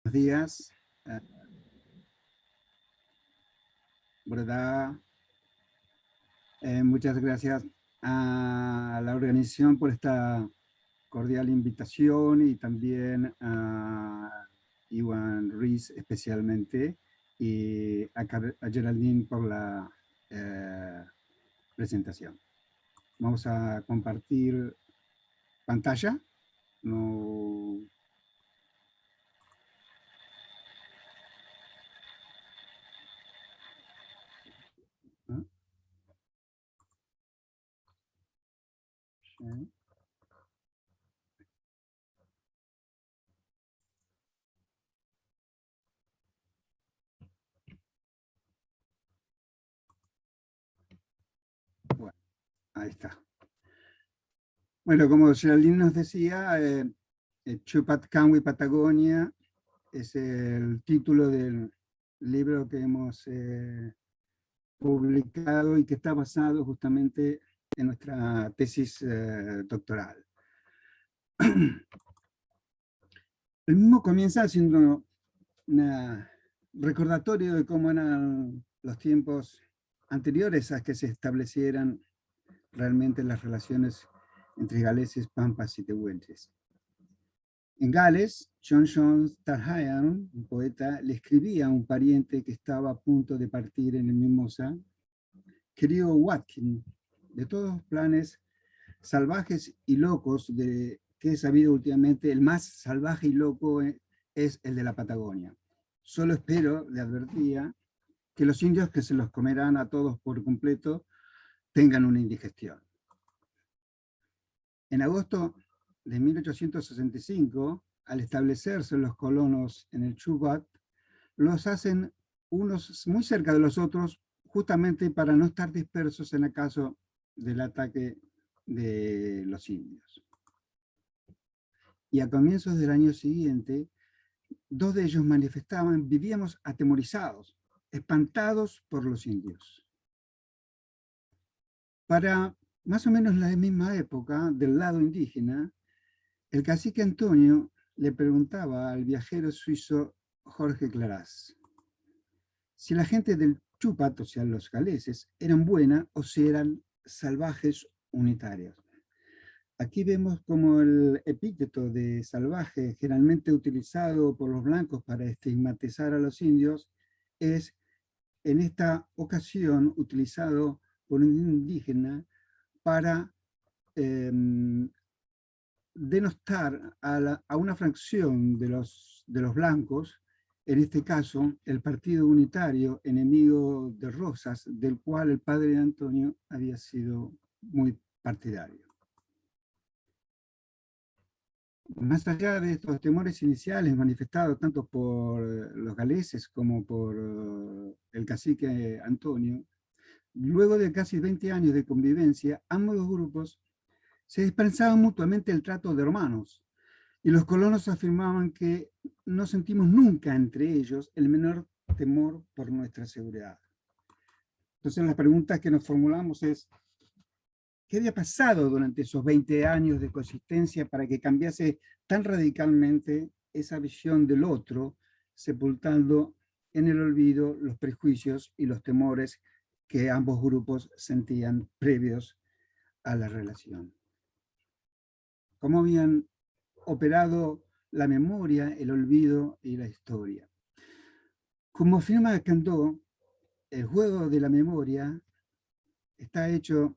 Buenos días, ¿verdad? Muchas gracias a la organización por esta cordial invitación y también a Iwan Ruiz especialmente y a Geraldine por la eh, presentación. Vamos a compartir pantalla. No, ¿no? Sí. Bueno, ahí está. Bueno, como Geraldine nos decía, Chupatcanwi Patagonia es el título del libro que hemos publicado y que está basado justamente en nuestra tesis doctoral. El mismo comienza haciendo un recordatorio de cómo eran los tiempos anteriores a que se establecieran realmente las relaciones entre galeses, pampas y tehuelches. En Gales, John Tarhayan, un poeta, le escribía a un pariente que estaba a punto de partir en el Mimosa: querido Watkin, de todos los planes salvajes y locos que he sabido últimamente, el más salvaje y loco es el de la Patagonia. Solo espero, le advertía, que los indios que se los comerán a todos por completo tengan una indigestión. En agosto de 1865, al establecerse los colonos en el Chubat, los hacen unos muy cerca de los otros, justamente para no estar dispersos en el caso del ataque de los indios. Y a comienzos del año siguiente, dos de ellos manifestaban: vivíamos atemorizados, espantados por los indios. Para más o menos la misma época, del lado indígena, el cacique Antonio le preguntaba al viajero suizo Jorge Clarás si la gente del Chupat, o sea, los galeses, eran buenas o si eran salvajes unitarios. Aquí vemos como el epíteto de salvaje, generalmente utilizado por los blancos para estigmatizar a los indios, es en esta ocasión utilizado por un indígena para eh, denostar a una fracción de los blancos, en este caso el Partido Unitario, enemigo de Rosas, del cual el padre de Antonio había sido muy partidario. Más allá de estos temores iniciales manifestados tanto por los galeses como por el cacique Antonio, luego de casi 20 años de convivencia, ambos grupos se dispensaban mutuamente el trato de hermanos, y los colonos afirmaban que no sentimos nunca entre ellos el menor temor por nuestra seguridad. Entonces la pregunta que nos formulamos es: ¿qué había pasado durante esos 20 años de coexistencia para que cambiase tan radicalmente esa visión del otro, sepultando en el olvido los prejuicios y los temores que ambos grupos sentían previos a la relación? ¿Cómo habían operado la memoria, el olvido y la historia? Como afirma Candó, el juego de la memoria está hecho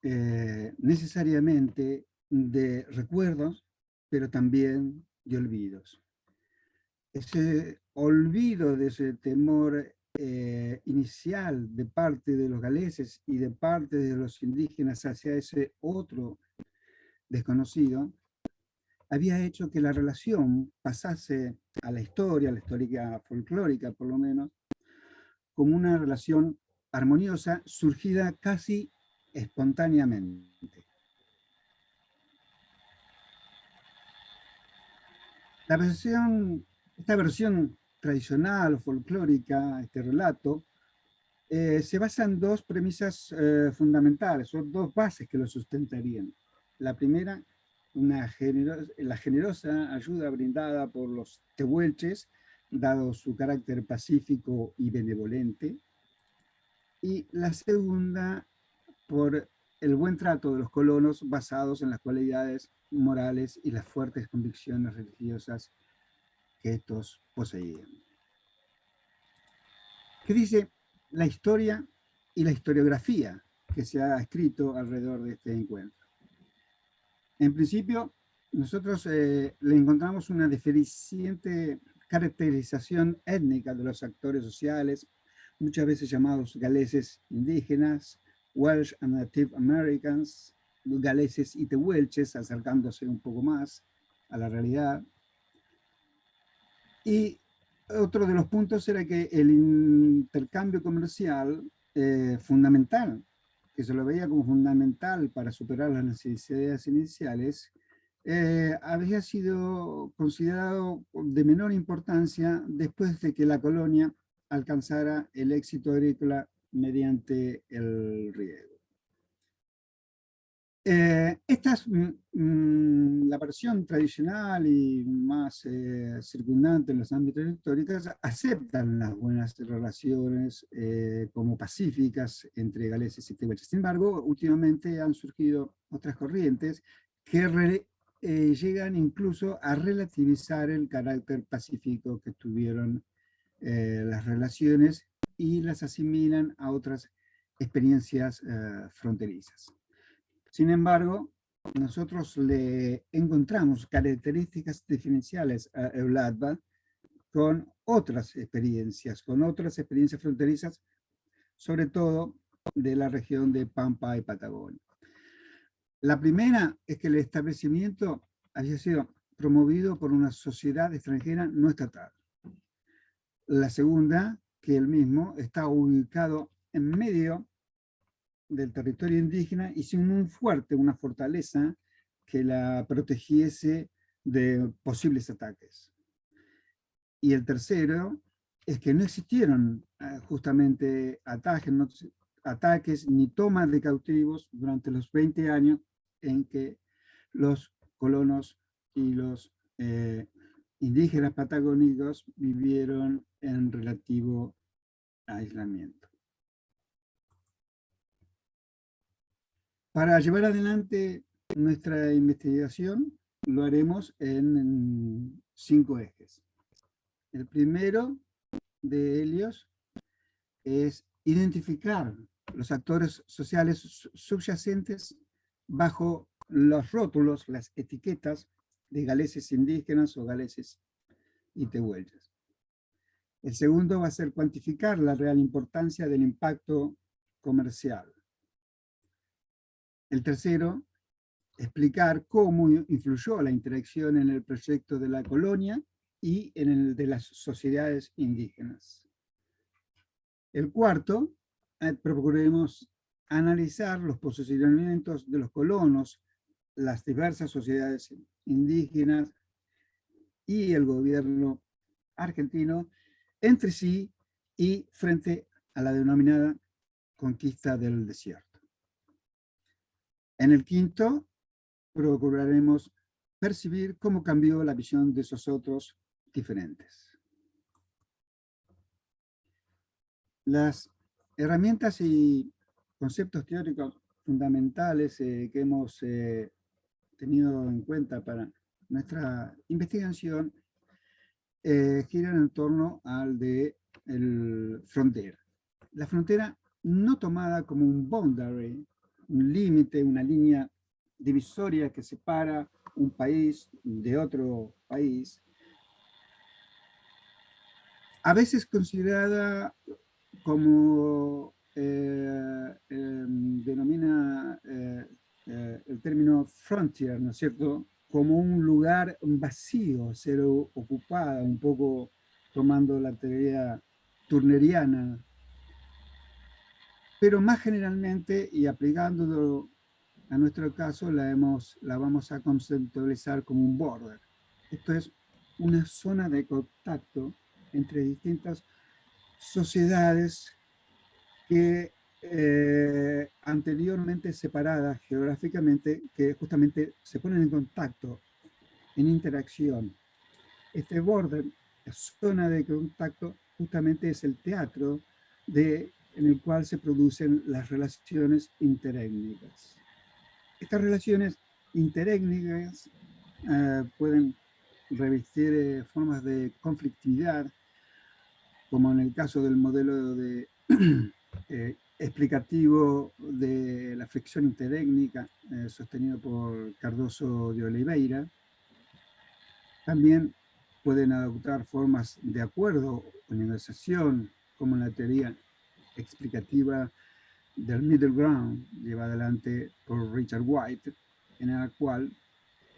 necesariamente de recuerdos, pero también de olvidos. Ese olvido de ese temor inicial de parte de los galeses y de parte de los indígenas hacia ese otro desconocido, había hecho que la relación pasase a la histórica folclórica por lo menos, como una relación armoniosa surgida casi espontáneamente. Esta versión tradicional o folclórica, este relato, se basa en dos premisas fundamentales, o dos bases que lo sustentarían. La primera la generosa ayuda brindada por los tehuelches, dado su carácter pacífico y benevolente, y la segunda por el buen trato de los colonos basados en las cualidades morales y las fuertes convicciones religiosas que estos poseían. ¿Qué dice la historia y la historiografía que se ha escrito alrededor de este encuentro? En principio, nosotros le encontramos una deficiente caracterización étnica de los actores sociales, muchas veces llamados galeses indígenas, Welsh and Native Americans, galeses y tehuelches, acercándose un poco más a la realidad. Y otro de los puntos era que el intercambio comercial fundamental, que se lo veía como fundamental para superar las necesidades iniciales, había sido considerado de menor importancia después de que la colonia alcanzara el éxito agrícola mediante el riego. Esta es la versión tradicional y más circundante en los ámbitos históricos, aceptan las buenas relaciones como pacíficas entre galeses y tehuelches. Sin embargo, últimamente han surgido otras corrientes que llegan incluso a relativizar el carácter pacífico que tuvieron las relaciones y las asimilan a otras experiencias fronterizas. Sin embargo, nosotros le encontramos características diferenciales a Eulatba con otras experiencias fronterizas, sobre todo de la región de Pampa y Patagonia. La primera es que el establecimiento había sido promovido por una sociedad extranjera no estatal. La segunda, que el mismo está ubicado en medio del territorio indígena y sin un fuerte, una fortaleza que la protegiese de posibles ataques. Y el tercero es que no existieron justamente ataques ni tomas de cautivos durante los 20 años en que los colonos y los indígenas patagónicos vivieron en relativo aislamiento. Para llevar adelante nuestra investigación, lo haremos en 5 ejes. El primero de ellos es identificar los actores sociales subyacentes bajo los rótulos, las etiquetas de galeses indígenas o galeses y tehuelches. El segundo va a ser cuantificar la real importancia del impacto comercial. El tercero, explicar cómo influyó la interacción en el proyecto de la colonia y en el de las sociedades indígenas. El cuarto, procuraremos analizar los posicionamientos de los colonos, las diversas sociedades indígenas y el gobierno argentino entre sí y frente a la denominada conquista del desierto. En el quinto, procuraremos percibir cómo cambió la visión de esos otros diferentes. Las herramientas y conceptos teóricos fundamentales que hemos tenido en cuenta para nuestra investigación giran en torno al de frontera. La frontera no tomada como un boundary, un límite, una línea divisoria que separa un país de otro país, a veces considerada como denomina el término frontier, ¿no es cierto?, como un lugar vacío, ser ocupada, un poco tomando la teoría turneriana, pero más generalmente y aplicándolo a nuestro caso la vamos a conceptualizar como un border. Esto es una zona de contacto entre distintas sociedades que anteriormente separadas geográficamente, que justamente se ponen en contacto, en interacción. Este borde, la zona de contacto, justamente es el teatro en el cual se producen las relaciones interétnicas. Estas relaciones interétnicas pueden revestir formas de conflictividad, como en el caso del modelo de, explicativo de la fricción interétnica sostenido por Cardoso de Oliveira. También pueden adoptar formas de acuerdo o negociación, como en la teoría explicativa del middle ground, llevada adelante por Richard White, en la cual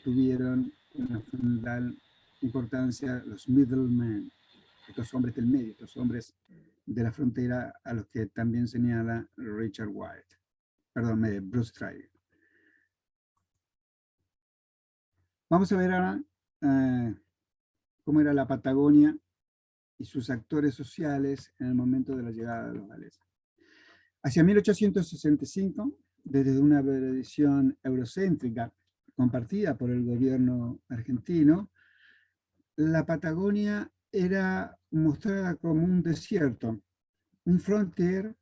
tuvieron una fundamental importancia los middlemen, estos hombres del medio, estos hombres de la frontera a los que también señala Richard White, perdón, Bruce Stryker. Vamos a ver ahora cómo era la Patagonia y sus actores sociales en el momento de la llegada de los galeses. Hacia 1865, desde una visión eurocéntrica compartida por el gobierno argentino, la Patagonia era mostrada como un desierto, un frontier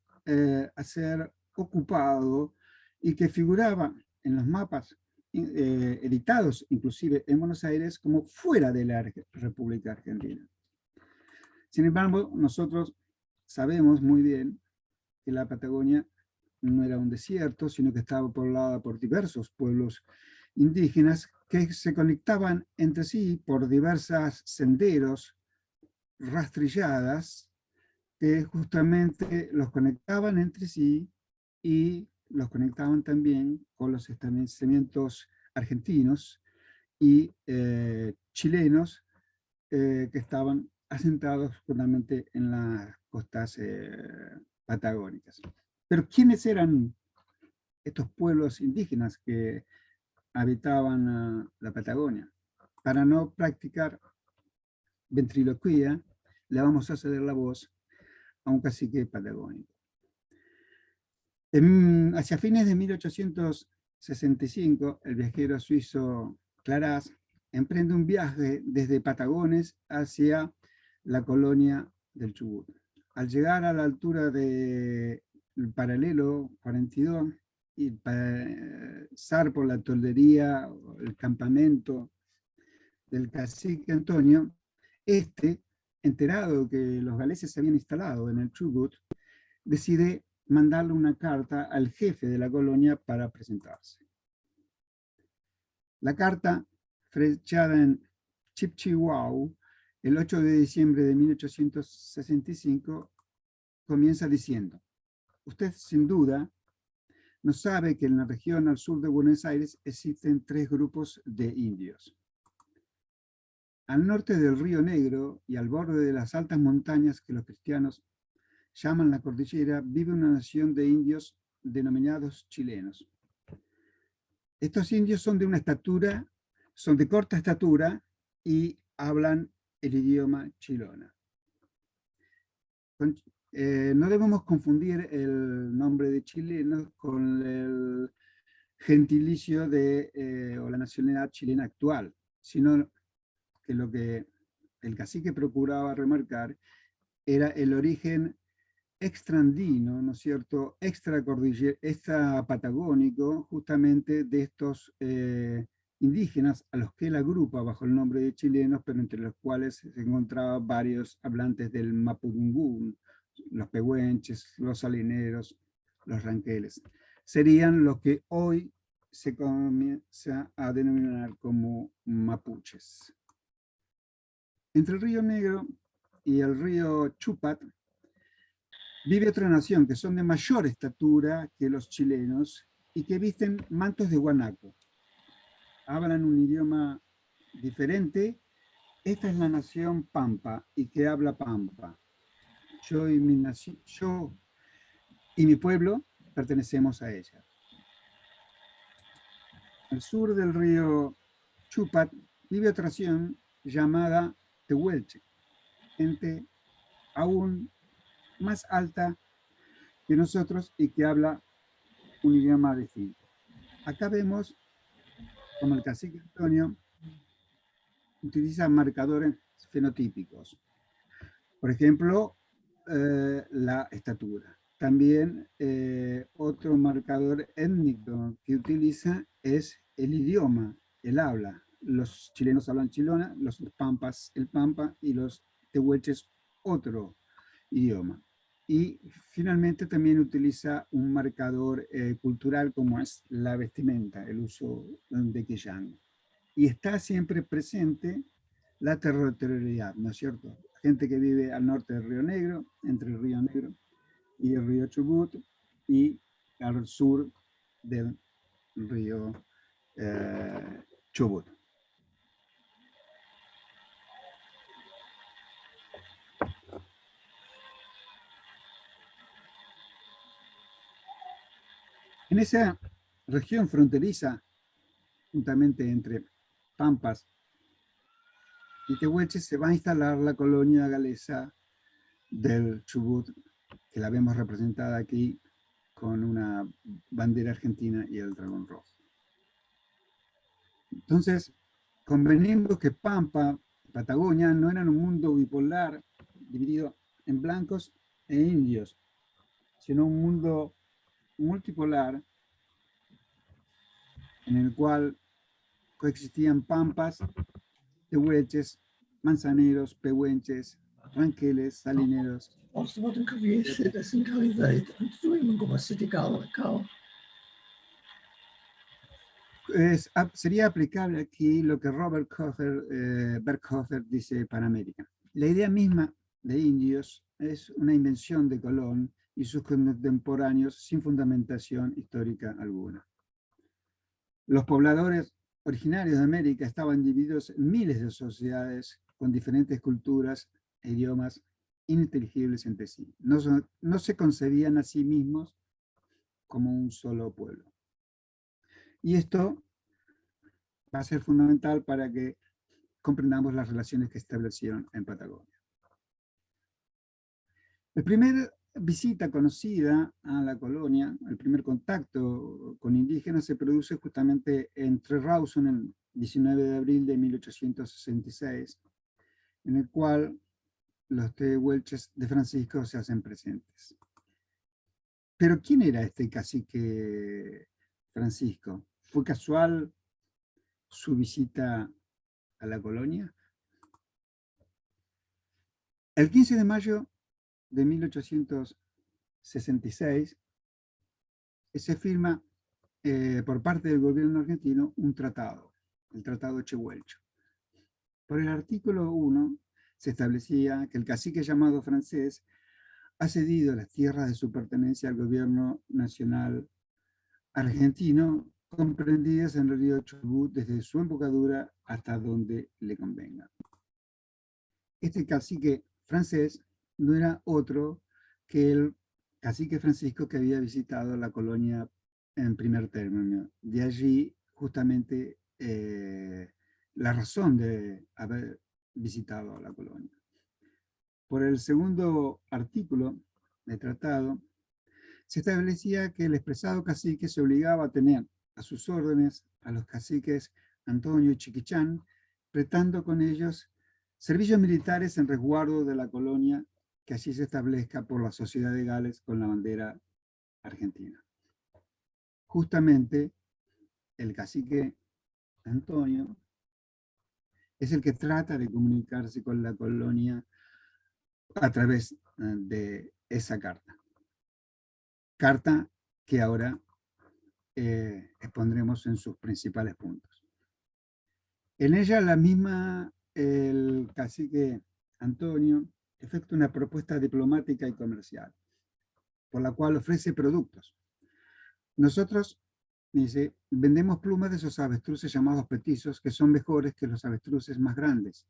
a ser ocupado y que figuraba en los mapas editados inclusive en Buenos Aires como fuera de la República Argentina. Sin embargo, nosotros sabemos muy bien que la Patagonia no era un desierto, sino que estaba poblada por diversos pueblos indígenas que se conectaban entre sí por diversas senderos, rastrilladas, que justamente los conectaban entre sí y los conectaban también con los establecimientos argentinos y chilenos que estaban asentados justamente en las costas patagónicas. Pero ¿quiénes eran estos pueblos indígenas que habitaban la Patagonia? Para no practicar ventriloquía, le vamos a ceder la voz a un cacique patagónico. Hacia fines de 1865, el viajero suizo Claraz emprende un viaje desde Patagones hacia la colonia del Chubut. Al llegar a la altura del paralelo 42 y pasar por la toldería, el campamento del cacique Antonio, enterado que los galeses se habían instalado en el Chubut, decide mandarle una carta al jefe de la colonia para presentarse. La carta, fechada en Chipchihuahua, el 8 de diciembre de 1865, comienza diciendo: usted sin duda no sabe que en la región al sur de Buenos Aires existen 3 grupos de indios. Al norte del Río Negro y al borde de las altas montañas que los cristianos llaman la cordillera, vive una nación de indios denominados chilenos. Estos indios son de corta estatura y hablan el idioma chilona. No debemos confundir el nombre de chilenos con el gentilicio o la nacionalidad chilena actual, sino que lo que el cacique procuraba remarcar era el origen extraandino, ¿no es cierto?, extra patagónico, justamente de estos indígenas a los que él agrupa bajo el nombre de chilenos, pero entre los cuales se encontraban varios hablantes del mapudungún, los pehuenches, los salineros, los ranqueles. Serían los que hoy se comienza a denominar como mapuches. Entre el Río Negro y el río Chupat vive otra nación que son de mayor estatura que los chilenos y que visten mantos de guanaco. Hablan un idioma diferente. Esta es la nación Pampa y que habla Pampa. Yo y mi pueblo pertenecemos a ella. Al sur del río Chupat vive otra nación llamada Tehuelche, gente aún más alta que nosotros y que habla un idioma distinto. Acá vemos como el cacique Antonio utiliza marcadores fenotípicos. Por ejemplo, la estatura. También otro marcador étnico que utiliza es el idioma, el habla. Los chilenos hablan chilona, los pampas el pampa y los tehuelches otro idioma. Y finalmente también utiliza un marcador cultural como es la vestimenta, el uso de quillán. Y está siempre presente la territorialidad, ¿no es cierto? Gente que vive al norte del Río Negro, entre el Río Negro y el río Chubut, y al sur del río Chubut. En esa región fronteriza, juntamente entre Pampas y Tehuelches, se va a instalar la colonia galesa del Chubut, que la vemos representada aquí con una bandera argentina y el dragón rojo. Entonces, convenimos que Pampa, Patagonia, no eran un mundo bipolar dividido en blancos e indios, sino un mundo multipolar en el cual coexistían pampas, tehuelches, manzaneros, pehuenches, ranqueles, salineros. Os fod yn cyfieithu beth sy'n cael ei ddweud, ond dwi'n yn gwybod sut i cael. Sería aplicable aquí lo que Robert Berkhofer dice para América. La idea misma de indios es una invención de Colón y sus contemporáneos sin fundamentación histórica alguna. Los pobladores originarios de América estaban divididos en miles de sociedades con diferentes culturas e idiomas ininteligibles entre sí. No se concebían a sí mismos como un solo pueblo. Y esto va a ser fundamental para que comprendamos las relaciones que establecieron en Patagonia. La primera visita conocida a la colonia, el primer contacto con indígenas, se produce justamente entre Rawson el 19 de abril de 1866, en el cual los tehuelches de Francisco se hacen presentes. Pero ¿quién era este cacique Francisco? ¿Fue casual su visita a la colonia? El 15 de mayo de 1866 se firma por parte del gobierno argentino un tratado, el Tratado Chehuelcho. Por el artículo 1 se establecía que el cacique llamado francés ha cedido las tierras de su pertenencia al gobierno nacional argentino, comprendidas en el río Chubut desde su embocadura hasta donde le convenga. Este cacique francés no era otro que el cacique Francisco que había visitado la colonia en primer término. De allí justamente la razón de haber visitado la colonia. Por el segundo artículo del tratado, se establecía que el expresado cacique se obligaba a tener a sus órdenes a los caciques Antonio y Chiquichán, prestando con ellos servicios militares en resguardo de la colonia que así se establezca por la Sociedad de Gales con la bandera argentina. Justamente el cacique Antonio es el que trata de comunicarse con la colonia a través de esa carta. Carta que ahora expondremos en sus principales puntos. En ella el cacique Antonio efectúa una propuesta diplomática y comercial, por la cual ofrece productos. Nosotros, dice, vendemos plumas de esos avestruces llamados petizos, que son mejores que los avestruces más grandes.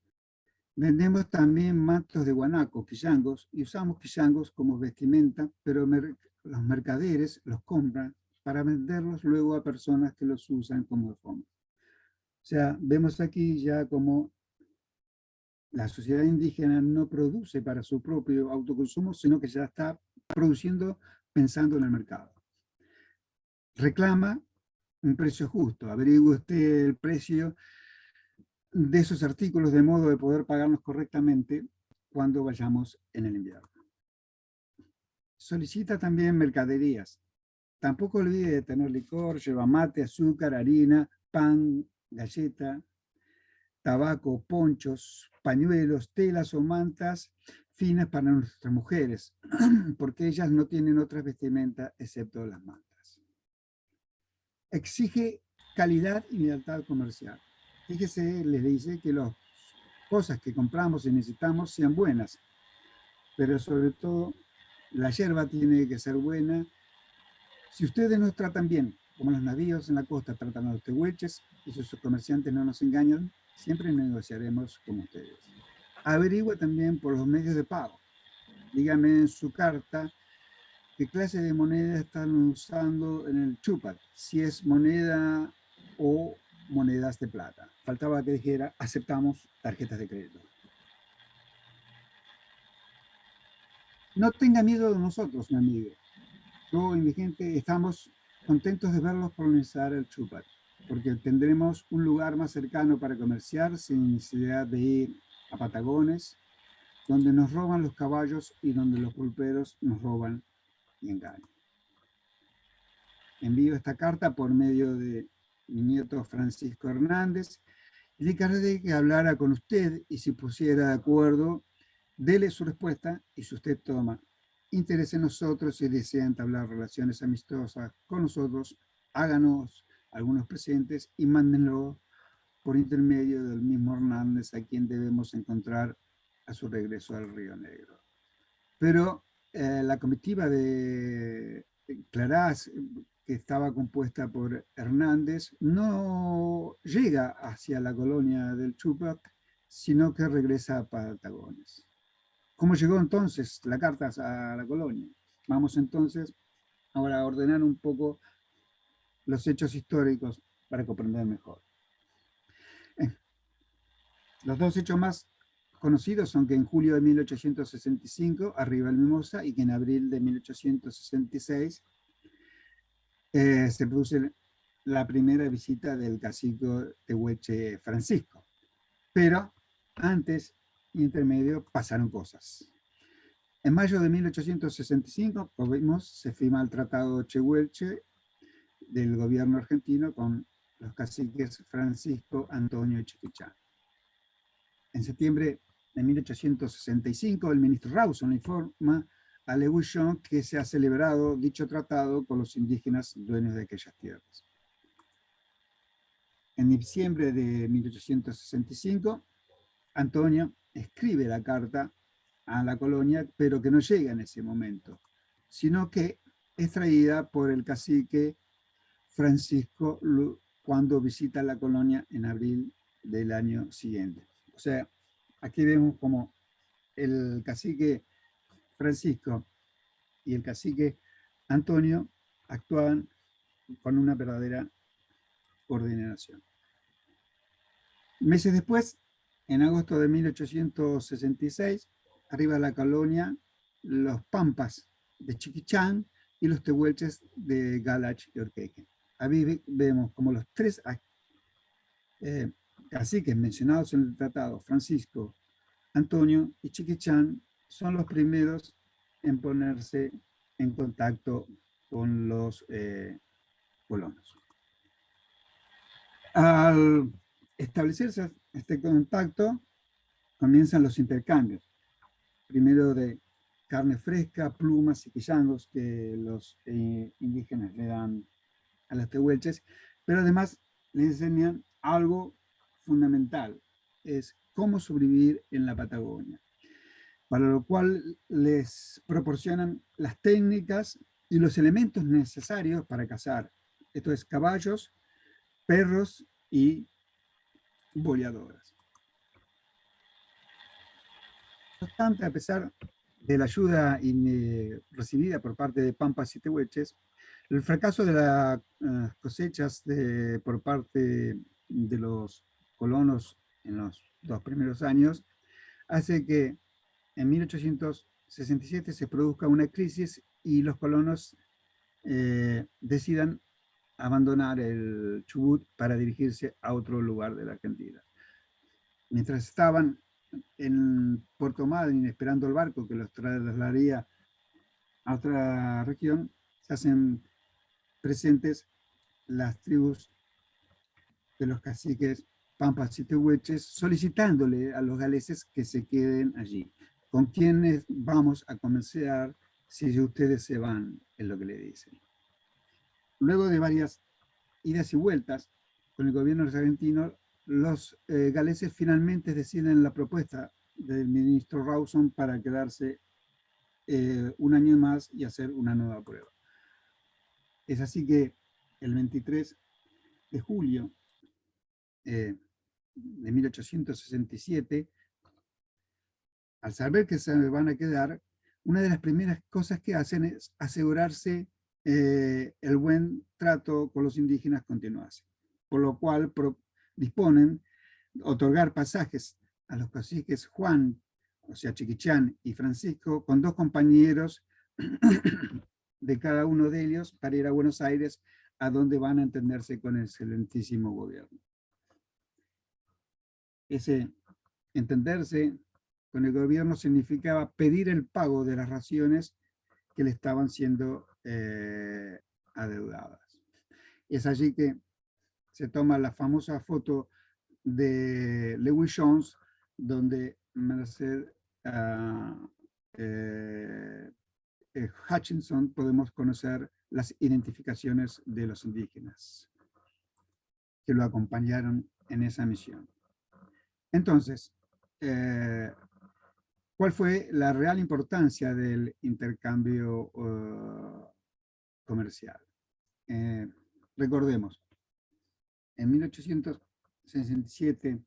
Vendemos también mantos de guanaco, quillangos, y usamos quillangos como vestimenta, pero los mercaderes los compran para venderlos luego a personas que los usan como alfombra. O sea, vemos aquí ya como la sociedad indígena no produce para su propio autoconsumo, sino que ya está produciendo pensando en el mercado. Reclama un precio justo, averigüe usted el precio de esos artículos de modo de poder pagarnos correctamente cuando vayamos en el invierno. Solicita también mercaderías. Tampoco olvide de tener licor, yerba mate, azúcar, harina, pan, galleta, tabaco, ponchos, pañuelos, telas o mantas finas para nuestras mujeres, porque ellas no tienen otras vestimentas excepto las mantas. Exige calidad y lealtad comercial. Fíjese, les dice que las cosas que compramos y necesitamos sean buenas, pero sobre todo la yerba tiene que ser buena. Si ustedes nos tratan bien, como los navíos en la costa tratan a los tehuelches, y si sus comerciantes no nos engañan, siempre negociaremos con ustedes. Averigüe también por los medios de pago. Dígame en su carta qué clase de moneda están usando en el Chupac, si es moneda o monedas de plata. Faltaba que dijera, aceptamos tarjetas de crédito. No tenga miedo de nosotros, mi amigo. Yo y mi gente estamos contentos de verlos colonizar el Chupac, porque tendremos un lugar más cercano para comerciar sin necesidad de ir a Patagones, donde nos roban los caballos y donde los pulperos nos roban y engañan. Envío esta carta por medio de mi nieto Francisco Hernández y le encargué que hablara con usted y si pusiera de acuerdo, dele su respuesta y si usted toma interés en nosotros y desea entablar relaciones amistosas con nosotros, háganos algunos presentes y mándenlo por intermedio del mismo Hernández a quien debemos encontrar a su regreso al Río Negro. Pero la comitiva de Clarás, que estaba compuesta por Hernández, no llega hacia la colonia del Chupac, sino que regresa a Patagones. ¿Cómo llegó entonces la carta a la colonia? Vamos entonces ahora a ordenar un poco los hechos históricos para comprender mejor. Los dos hechos más conocidos son que en julio de 1865 arriba el Mimosa y que en abril de 1866 se produce la primera visita del cacique tehuelche Francisco. Pero antes, intermedio, pasaron cosas. En mayo de 1865, como vimos, se firma el Tratado Tehuelche del gobierno argentino con los caciques Francisco, Antonio y Chiquichán. En septiembre de 1865, el ministro Rawson informa a Le Bouchon que se ha celebrado dicho tratado con los indígenas dueños de aquellas tierras. En diciembre de 1865, Antonio escribe la carta a la colonia, pero que no llega en ese momento, sino que es traída por el cacique Francisco cuando visita la colonia en abril del año siguiente. O sea, aquí vemos como el cacique Francisco y el cacique Antonio actuaban con una verdadera coordinación. Meses después, en agosto de 1866, arriba de la colonia los Pampas de Chiquichán y los Tehuelches de Galach y Orqueque. Ahí vemos como los tres caciques mencionados en el tratado, Francisco, Antonio y Chiquichán, son los primeros en ponerse en contacto con los colonos. Al establecerse este contacto, comienzan los intercambios. Primero de carne fresca, plumas y quillangos que los indígenas le dan a los tehuelches, pero además les enseñan algo fundamental, es cómo sobrevivir en la Patagonia, para lo cual les proporcionan las técnicas y los elementos necesarios para cazar. Esto es caballos, perros y boleadoras. No obstante, a pesar de la ayuda recibida por parte de Pampas y Tehuelches, el fracaso de las cosechas por parte de los colonos en los 2 primeros años hace que en 1867 se produzca una crisis y los colonos decidan abandonar el Chubut para dirigirse a otro lugar de la Argentina. Mientras estaban en Puerto Madryn esperando el barco que los trasladaría a otra región, se hacen presentes las tribus de los caciques Pampas y Tehuelches, solicitándole a los galeses que se queden allí. ¿Con quiénes vamos a comerciar si ustedes se van? Es lo que le dicen. Luego de varias idas y vueltas con el gobierno argentino, los galeses finalmente deciden la propuesta del ministro Rawson para quedarse un año más y hacer una nueva prueba. Es así que el 23 de julio de 1867, al saber que se van a quedar, una de las primeras cosas que hacen es asegurarse el buen trato con los indígenas continuase, por lo cual disponen otorgar pasajes a los caciques Juan, o sea, Chiquichán y Francisco, con 2 compañeros de cada uno de ellos para ir a Buenos Aires, a donde van a entenderse con el excelentísimo gobierno. Ese entenderse con el gobierno significaba pedir el pago de las raciones que le estaban siendo adeudadas. Es allí que se toma la famosa foto de Lewis Jones, donde merced a Hutchinson podemos conocer las identificaciones de los indígenas que lo acompañaron en esa misión. Entonces, ¿cuál fue la real importancia del intercambio comercial? Recordemos, en 1867,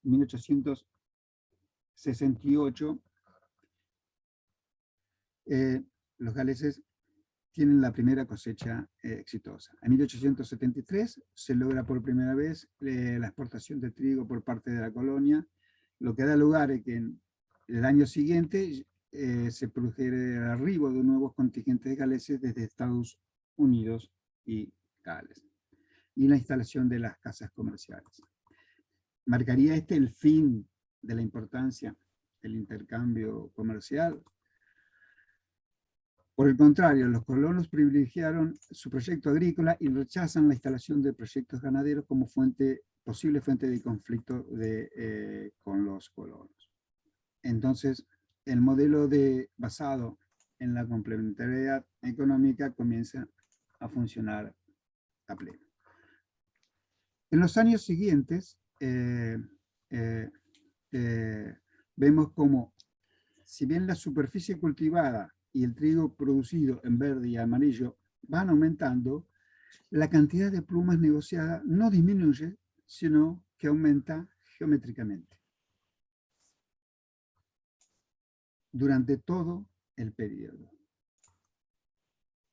1868, los galeses tienen la primera cosecha exitosa. En 1873 se logra por primera vez la exportación de trigo por parte de la colonia, lo que da lugar a que en el año siguiente se produjera el arribo de nuevos contingentes galeses desde Estados Unidos y Gales, y la instalación de las casas comerciales. ¿Marcaría este el fin de la importancia del intercambio comercial? Por el contrario, los colonos privilegiaron su proyecto agrícola y rechazan la instalación de proyectos ganaderos como posible fuente de conflicto con los colonos. Entonces, el modelo basado en la complementariedad económica comienza a funcionar a pleno. En los años siguientes, vemos como, si bien la superficie cultivada y el trigo producido en verde y amarillo van aumentando, la cantidad de plumas negociada no disminuye, sino que aumenta geométricamente durante todo el periodo.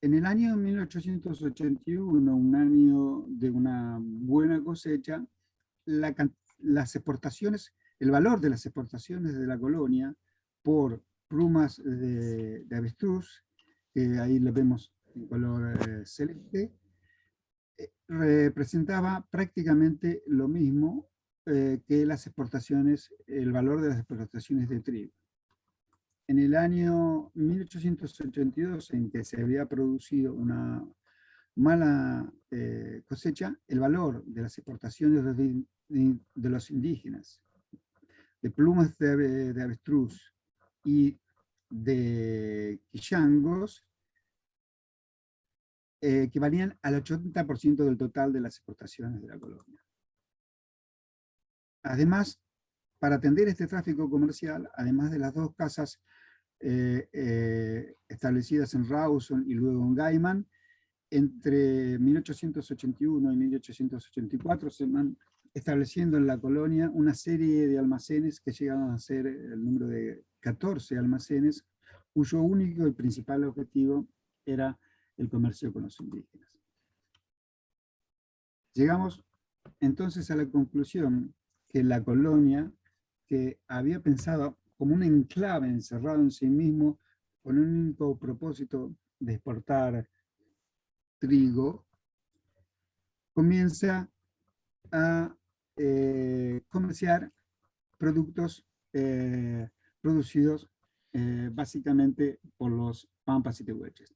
En el año 1881, un año de una buena cosecha, las exportaciones, el valor de las exportaciones de la colonia por plumas de avestruz, que ahí lo vemos en color celeste, representaba prácticamente lo mismo que las exportaciones, el valor de las exportaciones de trigo. En el año 1882, en que se había producido una mala cosecha, el valor de las exportaciones de los indígenas, de plumas de avestruz y de quillangos, equivalían al 80% del total de las exportaciones de la colonia. Además, para atender este tráfico comercial, además de las 2 casas establecidas en Rawson y luego en Gaiman, entre 1881 y 1884 se van estableciendo en la colonia una serie de almacenes que llegan a ser el número de 14 almacenes, cuyo único y principal objetivo era el comercio con los indígenas. Llegamos entonces a la conclusión que la colonia, que había pensado como un enclave encerrado en sí mismo, con un único propósito de exportar trigo, comienza a comerciar productos producidos básicamente por los pampas y tehuelches,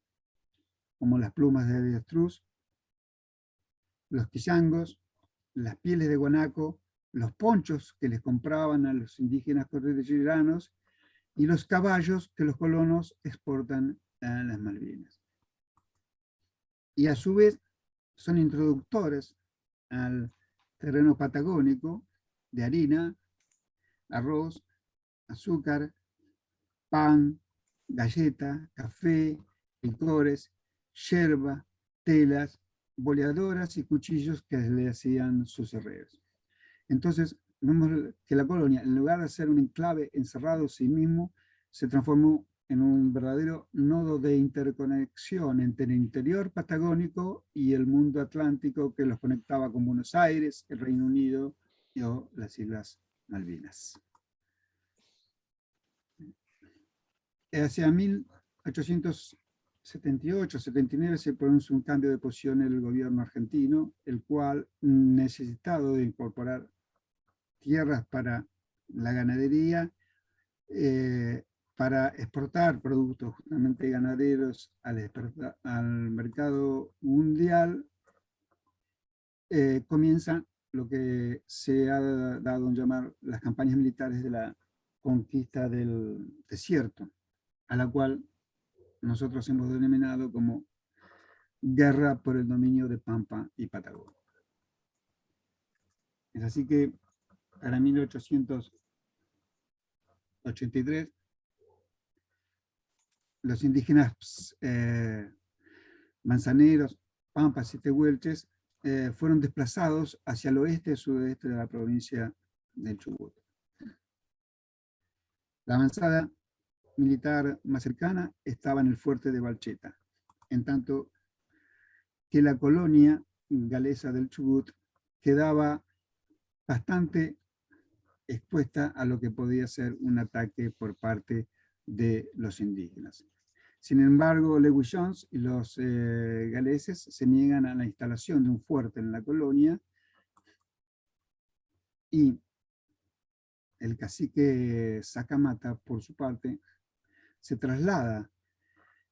como las plumas de avestruz, los quillangos, las pieles de guanaco, los ponchos que les compraban a los indígenas cordilleranos y los caballos que los colonos exportan a las Malvinas. Y a su vez son introductores al terreno patagónico de harina, arroz, azúcar, pan, galleta, café, licores, yerba, telas, boleadoras y cuchillos que le hacían sus herreros. Entonces, vemos que la colonia, en lugar de ser un enclave encerrado en sí mismo, se transformó en un verdadero nodo de interconexión entre el interior patagónico y el mundo atlántico que los conectaba con Buenos Aires, el Reino Unido o las Islas Malvinas. Hacia 1878-79 se produce un cambio de posición en el gobierno argentino, el cual, necesitado de incorporar tierras para la ganadería, para exportar productos justamente ganaderos al mercado mundial, comienzan lo que se ha dado en llamar las campañas militares de la conquista del desierto, a la cual nosotros hemos denominado como guerra por el dominio de Pampa y Patagonia. Es así que para 1883 los indígenas manzaneros, pampas y tehuelches fueron desplazados hacia el oeste y sudeste de la provincia del Chubut. La avanzada militar más cercana estaba en el fuerte de Balcheta, en tanto que la colonia galesa del Chubut quedaba bastante expuesta a lo que podía ser un ataque por parte de los indígenas. Sin embargo, Lewis-Jones y los galeses se niegan a la instalación de un fuerte en la colonia y el cacique Sacamata, por su parte, se traslada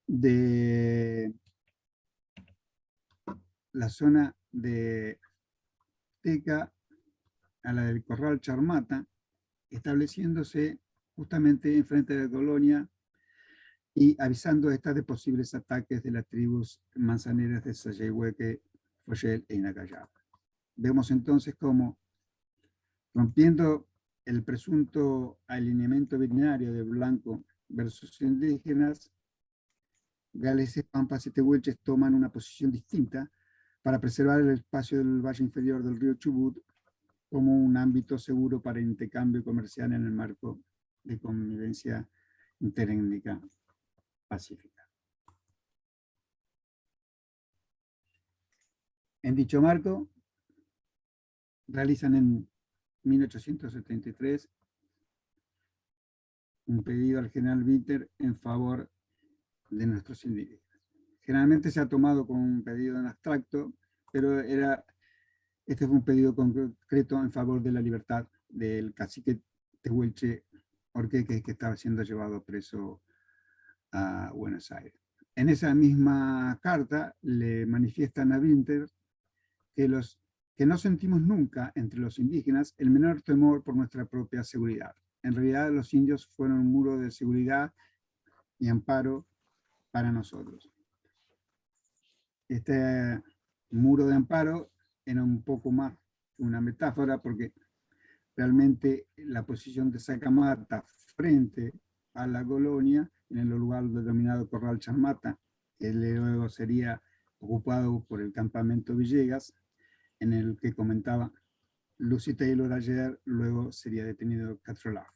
de la zona de Teca a la del Corral Charmata, estableciéndose justamente enfrente de la colonia y avisando a estas de posibles ataques de las tribus manzaneras de Sayahueque, Foyel e Inacayab. Vemos entonces cómo, rompiendo el presunto alineamiento binario de blanco versus indígenas, galeses, pampas y tehuelches toman una posición distinta para preservar el espacio del valle inferior del río Chubut como un ámbito seguro para intercambio comercial en el marco de convivencia interétnica pacífica. En dicho marco, realizan en 1873 un pedido al general Winter en favor de nuestros indígenas. Generalmente se ha tomado como un pedido en abstracto, pero este fue un pedido concreto en favor de la libertad del cacique tehuelche Orqueque, que estaba siendo llevado preso a Buenos Aires. En esa misma carta le manifiestan a Winter que no sentimos nunca entre los indígenas el menor temor por nuestra propia seguridad. En realidad los indios fueron un muro de seguridad y amparo para nosotros. Este muro de amparo era un poco más que una metáfora, porque realmente la posición de Sacamata frente a la colonia, en el lugar denominado Corral Charmata, que luego sería ocupado por el campamento Villegas, en el que comentaba Lucy Taylor ayer, luego sería detenido Catrolaf.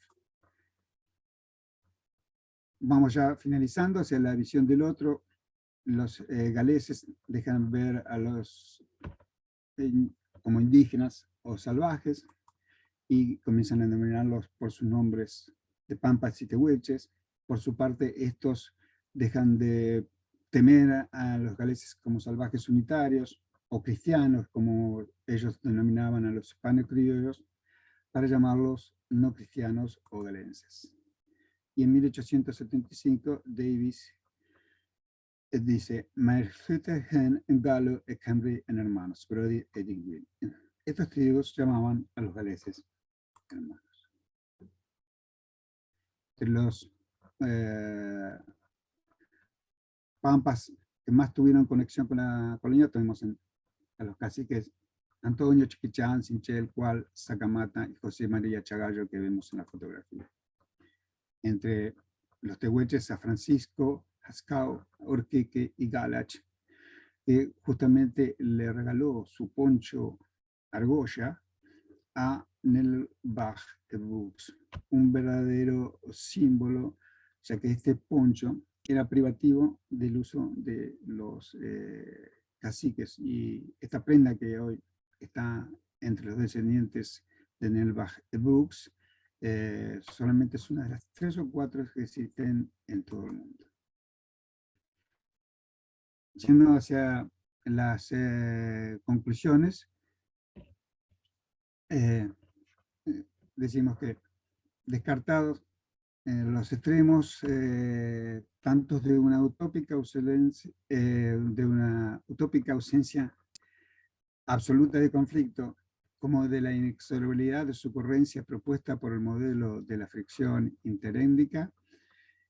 Vamos ya finalizando hacia la visión del otro. Los galeses dejan ver a los como indígenas o salvajes y comienzan a denominarlos por sus nombres de pampas y tehuelches. Por su parte, estos dejan de temer a los galeses como salvajes unitarios, o cristianos, como ellos denominaban a los hispano-criollos, para llamarlos no cristianos o galenses. Y en 1875 Davis dice, "Mijn hen en Galo e Cambry en hermanos, Brody e Dingwin". Estos tribus llamaban a los galeses hermanos. De los pampas que más tuvieron conexión con la colonia, tenemos a los caciques Antonio Chiquichán, Sinchel, Cual, Sacamata y José María Chagallo, que vemos en la fotografía. Entre los tehuelches a Francisco, Hascao, Orqueque y Galach, que justamente le regaló su poncho Argolla a Nelbach Bux, un verdadero símbolo, ya que este poncho era privativo del uso de los caciques, y esta prenda que hoy está entre los descendientes de Nelbach Bux solamente es una de las 3 o 4 que existen en todo el mundo. Yendo hacia las conclusiones, decimos que descartados los extremos, tanto de una utópica ausencia absoluta de conflicto, como de la inexorabilidad de su ocurrencia propuesta por el modelo de la fricción interétnica,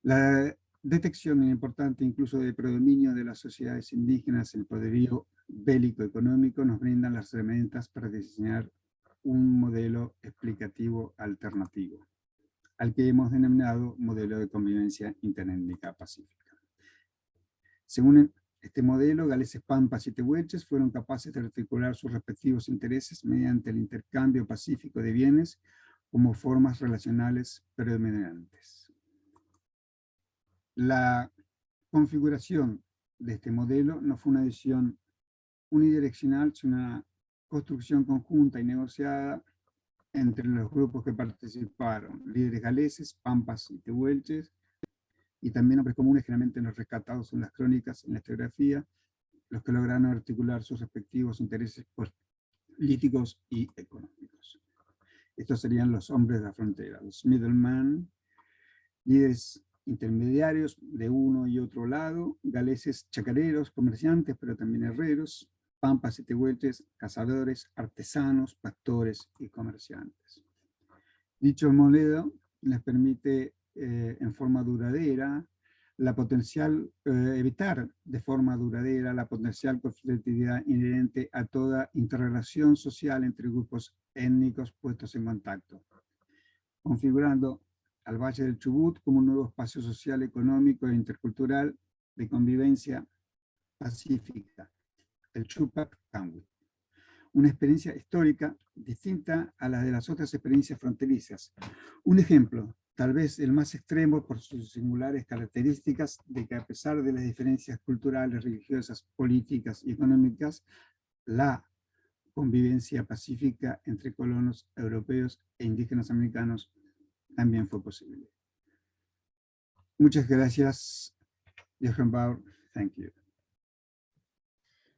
la detección importante incluso del predominio de las sociedades indígenas, el poderío bélico económico, nos brindan las herramientas para diseñar un modelo explicativo alternativo, al que hemos denominado modelo de convivencia interétnica pacífica. Según este modelo, galeses, pampas y tehuelches fueron capaces de articular sus respectivos intereses mediante el intercambio pacífico de bienes como formas relacionales predominantes. La configuración de este modelo no fue una decisión unidireccional, sino una construcción conjunta y negociada entre los grupos que participaron, líderes galeses, pampas y tehuelches, y también hombres comunes, generalmente los rescatados en las crónicas, en la historiografía, los que lograron articular sus respectivos intereses políticos y económicos. Estos serían los hombres de la frontera, los middlemen, líderes intermediarios de uno y otro lado, galeses chacareros, comerciantes, pero también herreros, pampas y tehuelches, cazadores, artesanos, pastores y comerciantes. Dicho modelo les permite en forma duradera evitar de forma duradera la potencial conflictividad inherente a toda interrelación social entre grupos étnicos puestos en contacto, configurando al Valle del Chubut como un nuevo espacio social, económico e intercultural de convivencia pacífica, el Chupac Canwi. Una experiencia histórica distinta a la de las otras experiencias fronterizas. Un ejemplo, tal vez el más extremo por sus singulares características, de que a pesar de las diferencias culturales, religiosas, políticas y económicas, la convivencia pacífica entre colonos europeos e indígenas americanos también fue posible. Muchas gracias, Jochen Bauer. Thank you.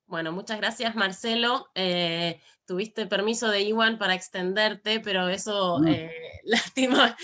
Bueno, muchas gracias, Marcelo. Tuviste permiso de Iwan para extenderte, pero eso, lástima,